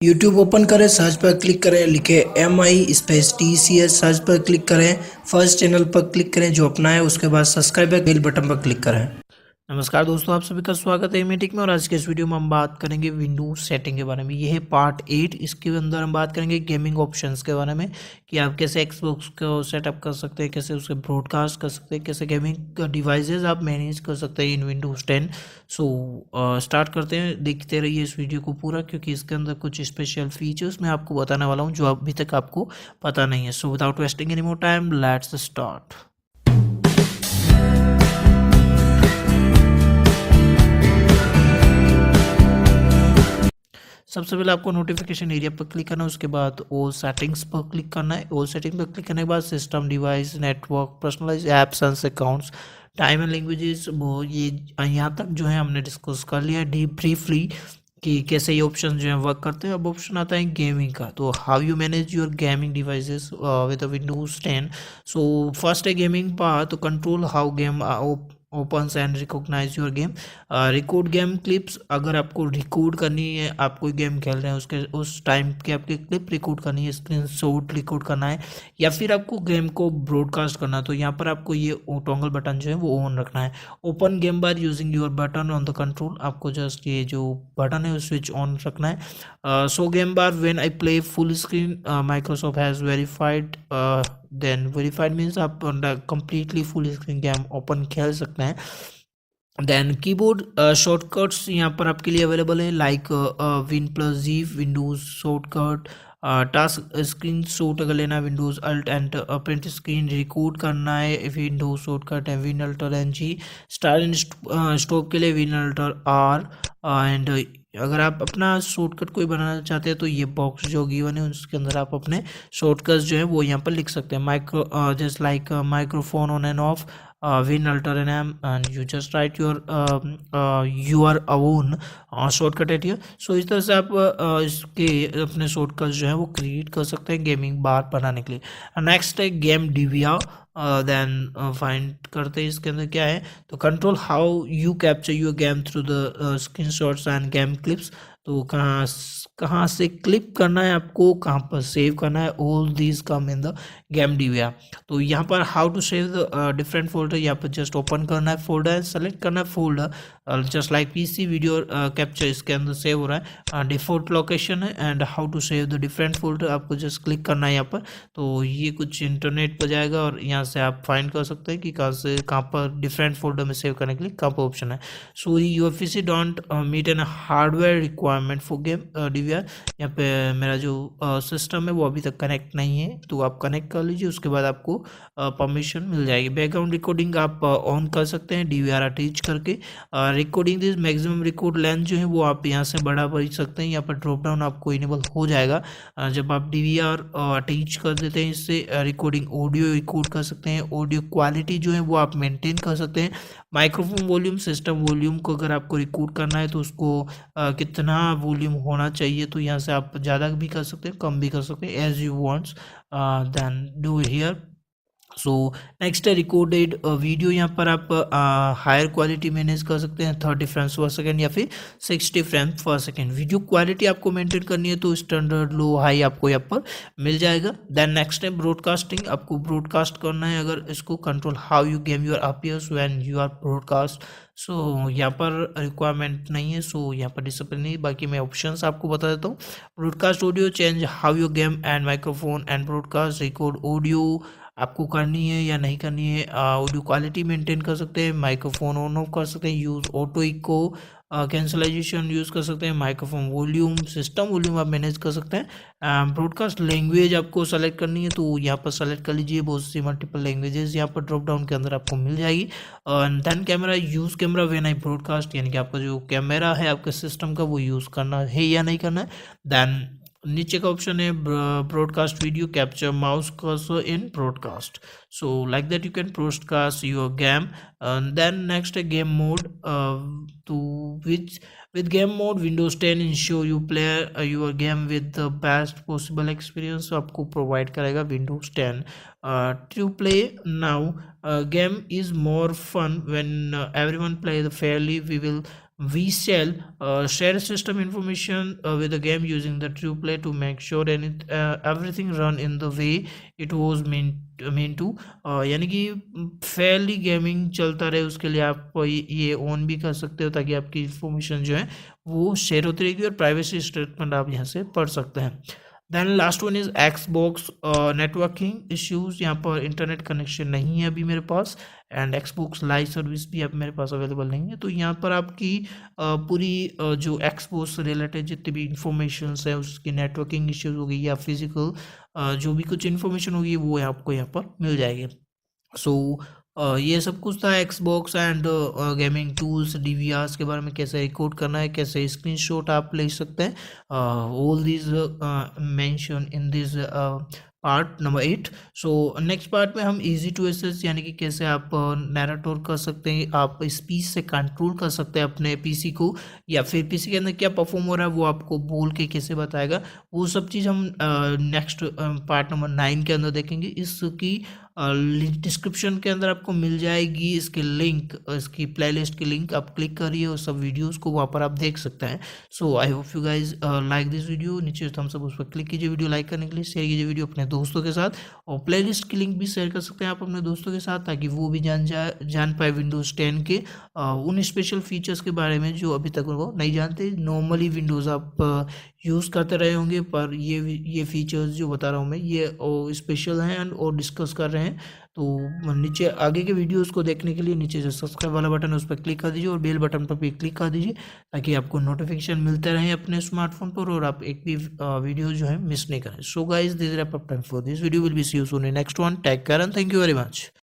YouTube open करें, search पर click करें, लिखे MI स्पेस TCH, सर्च पर क्लिक करें, फर्स्ट चैनल पर क्लिक करें जो अपना है, उसके बाद सब्सक्राइब बेल बटन पर क्लिक करें। नमस्कार दोस्तों, आप सभी का स्वागत है मीटिंग में। और आज के इस वीडियो में हम बात करेंगे विंडोज सेटिंग के बारे में। ये है पार्ट 8। इसके अंदर हम बात करेंगे गेमिंग ऑप्शंस के बारे में कि आप कैसे एक्सबॉक्स को सेटअप कर सकते हैं, कैसे उसे ब्रॉडकास्ट कर सकते हैं, कैसे गेमिंग डिवाइसेस आप मैनेज कर सकते हैं इन विंडोज 10। सो स्टार्ट करते हैं। देखते रहिए इस वीडियो को पूरा, क्योंकि इसके अंदर कुछ स्पेशल फीचर्स मैं आपको बताने वाला हूँ जो अभी तक आपको पता नहीं है। So without wasting any more time, let's start. सबसे पहले आपको नोटिफिकेशन एरिया पर क्लिक करना है, उसके बाद ऑल सेटिंग्स पर क्लिक करना है। ऑल सेटिंग पर क्लिक करने के बाद system, device, network, personalise apps and accounts, time and languages, वो ये यहाँ तक जो है हमने डिस्कस कर लिया है डीप ब्रीफली कि कैसे ये ऑप्शन जो है वर्क करते हैं। अब ऑप्शन आता है गेमिंग का। तो how you manage your gaming devices with Windows 10। So first है गेमिंग पार्ट। तो control how game opens and recognise your game. Record game clips, अगर आपको रिकॉर्ड करनी है, आप कोई गेम खेल रहे हैं उसके उस टाइम की आपकी क्लिप रिकॉर्ड करनी है, स्क्रीन शॉट रिकॉर्ड करना है, या फिर आपको गेम को ब्रॉडकास्ट करना है, तो यहाँ पर आपको ये टॉगल बटन जो है वो ऑन रखना है। Open game bar using your button on the control, आपको जस्ट ये जो बटन है स्विच ऑन रखना है। So game bar when I play full screen Microsoft has verified. Then verified means आप completely full screen game open खेल सकते हैं। देन कीबोर्ड शॉर्टकट्स यहाँ पर आपके लिए अवेलेबल है, like Win+G Windows shortcut, task screenshot अगर लेना है Windows alt and print screen, record करना है विंडोज शॉर्टकट है Win+G, स्टार एंड स्टॉप के लिए Win+R। एंड अगर आप अपना शॉर्टकट कोई बनाना चाहते हैं तो ये बॉक्स जो गिवन है उसके अंदर आप अपने शॉर्टकट्स जो है वो यहाँ पर लिख सकते हैं। Just like microphone on and off, Win+M, and you just write your own shortcut at here. So इस तरह से आप इसके अपने शॉर्टकट जो है वो क्रिएट कर सकते हैं गेमिंग बार बनाने के लिए। नेक्स्ट है गेम डिविया। देन फाइंड करते हैं इसके अंदर क्या है। तो control how you capture your game through the screenshots end game clips. तो कहाँ से क्लिप करना है आपको, कहाँ पर सेव करना है, all these come in the game DVR. तो यहाँ पर how to save the different folder, यहाँ पर जस्ट ओपन करना है फोल्डर, सेलेक्ट करना है folder, just like PC video capture इसके अंदर सेव हो रहा है। डिफॉल्ट लोकेशन है and how to save the different folder, आपको जस्ट क्लिक करना है यहाँ पर। तो ये कुछ इंटरनेट पर जाएगा और यहाँ से आप फाइंड कर सकते हैं कि कहाँ पर डिफरेंट फोल्डर में सेव करने के लिए कहाँ पर ऑप्शन है। So your PC don't meet an hardware requirement for game DVR। यहाँ पे मेरा जो सिस्टम है वो अभी तक कनेक्ट नहीं है, तो आप कनेक्ट कर लीजिए, उसके बाद आपको परमिशन मिल जाएगी। बैकग्राउंड रिकॉर्डिंग आप ऑन कर सकते हैं DVR अटैच करके। Recording this maximum record length जो है वो आप यहाँ से बढ़ा बढ़ सकते हैं। यहाँ पर ड्रॉप डाउन आपको इनेबल हो जाएगा जब आप DVR अटैच कर देते हैं। इससे रिकॉर्डिंग ऑडियो रिकॉर्ड कर सकते हैं, ऑडियो क्वालिटी जो है वो आप मेंटेन कर सकते हैं। माइक्रोफोन वॉल्यूम, सिस्टम वॉल्यूम को अगर आपको रिकॉर्ड करना है तो उसको कितना वॉल्यूम होना चाहिए, तो यहाँ से आप ज़्यादा भी कर सकते हैं, कम भी कर सकते हैं, as you wants, then do here. So next है रिकॉर्डेड वीडियो। यहाँ पर आप हायर क्वालिटी मैनेज कर सकते हैं, 30 फ्रेम्स पर सेकेंड या फिर 60 फ्रेम्स पर सेकेंड। वीडियो क्वालिटी आपको मेंटेन करनी है तो स्टैंडर्ड, लो, हाई आपको यहाँ पर मिल जाएगा। देन नेक्स्ट है ब्रॉडकास्टिंग, आपको ब्रॉडकास्ट करना है अगर इसको, control how you game your appears when you are broadcast. So यहाँ पर रिक्वायरमेंट नहीं है, सो यहाँ पर डिसिप्लिन नहीं। बाकी मैं ऑप्शंस आपको बता देता हूँ। Broadcast audio, change how you game and microphone and broadcast, record audio आपको करनी है या नहीं करनी है, ऑडियो क्वालिटी मेंटेन कर सकते हैं, माइक्रोफोन ऑन ऑफ कर सकते हैं, यूज़ ऑटो इको कैंसलाइजेशन यूज़ कर सकते हैं, माइक्रोफोन वॉल्यूम, सिस्टम वॉल्यूम आप मैनेज कर सकते हैं। ब्रॉडकास्ट लैंग्वेज आपको सेलेक्ट करनी है तो यहाँ पर सेलेक्ट कर लीजिए, बहुत सी मल्टीपल लैंग्वेजेस यहाँ पर ड्रॉप डाउन के अंदर आपको मिल जाएगी। Then camera, use camera when I broadcast, यानी कि आपका जो कैमरा है आपके सिस्टम का वो यूज़ करना है या नहीं करना है। देन नीचे का ऑप्शन है broadcast video capture mouse cursor in broadcast. So like that you can broadcast your game. Then next है गेम मोड। तो which with game mode Windows 10 ensure you play your game with the best possible experience। तो आपको provide करेगा Windows 10 to play now। Game is more fun when everyone play the fairly। We will we shall share system information with the game using the true play to make sure everything run in the way it was meant to। यानी कि Fairlie gaming चलता रहे उसके लिए आप ये on भी कर सकते हो ताकि आपकी इंफॉर्मेशन जो है वो शेयर होती रहेगी और प्राइवेसी स्टेटमेंट आप यहाँ से पढ़ सकते हैं। Then last one is Xbox networking issues. यहाँ पर इंटरनेट कनेक्शन नहीं है अभी मेरे पास, एंड एक्सबॉक्स लाइव सर्विस भी अब मेरे पास अवेलेबल नहीं है। तो यहाँ पर आपकी पूरी जो एक्सबॉक्स से रिलेटेड जितनी भी इंफॉर्मेशन है उसकी नेटवर्किंग इश्यूज होगी या फिजिकल जो भी कुछ इन्फॉर्मेशन होगी वो आपको यहाँ पर मिल जाएगी। सो ये सब कुछ था एक्सबॉक्स एंड गेमिंग टूल्स डीवीआरस के बारे में, कैसे रिकॉर्ड करना है, कैसे स्क्रीनशॉट आप ले सकते हैं, all this mention in this part number 8। So next part में हम इजी टू एसेस यानी कि कैसे आप नैरेटोर कर सकते हैं, आप स्पीच से कंट्रोल कर सकते हैं अपने पीसी को, या फिर पीसी के अंदर क्या परफॉर्म हो रहा है वो आपको बोल के कैसे बताएगा, वो सब चीज़ हम नेक्स्ट पार्ट नंबर 9 के अंदर देखेंगे। इसकी डिस्क्रिप्शन के अंदर आपको मिल जाएगी इसकी लिंक, इसकी प्लेलिस्ट की लिंक, आप क्लिक करिए और सब वीडियोस को वहाँ पर आप देख सकते हैं। So I hope you guys like this video. नीचे थम्स अप उस पर क्लिक कीजिए वीडियो लाइक करने के लिए, शेयर कीजिए वीडियो अपने दोस्तों के साथ, और प्लेलिस्ट की लिंक भी शेयर कर सकते हैं आप अपने दोस्तों के साथ ताकि वो भी जान पाए विंडोज़ 10 के उन स्पेशल फीचर्स के बारे में जो अभी तक वो नहीं जानते। नॉर्मली विंडोज़ आप यूज़ करते रहे होंगे, पर ये फीचर्स जो बता रहा हूँ मैं ये स्पेशल हैं और डिस्कस कर रहे हैं। तो नीचे आगे के वीडियोस को देखने के लिए नीचे जो सब्सक्राइब वाला बटन है उस पर क्लिक कर दीजिए और बेल बटन पर भी क्लिक कर दीजिए ताकि आपको नोटिफिकेशन मिलते रहे अपने स्मार्टफोन पर और आप एक भी वीडियो जो है मिस नहीं करें। So guys, this wrap up time for this video, will be see you soon in next one. Take care and thank you very much.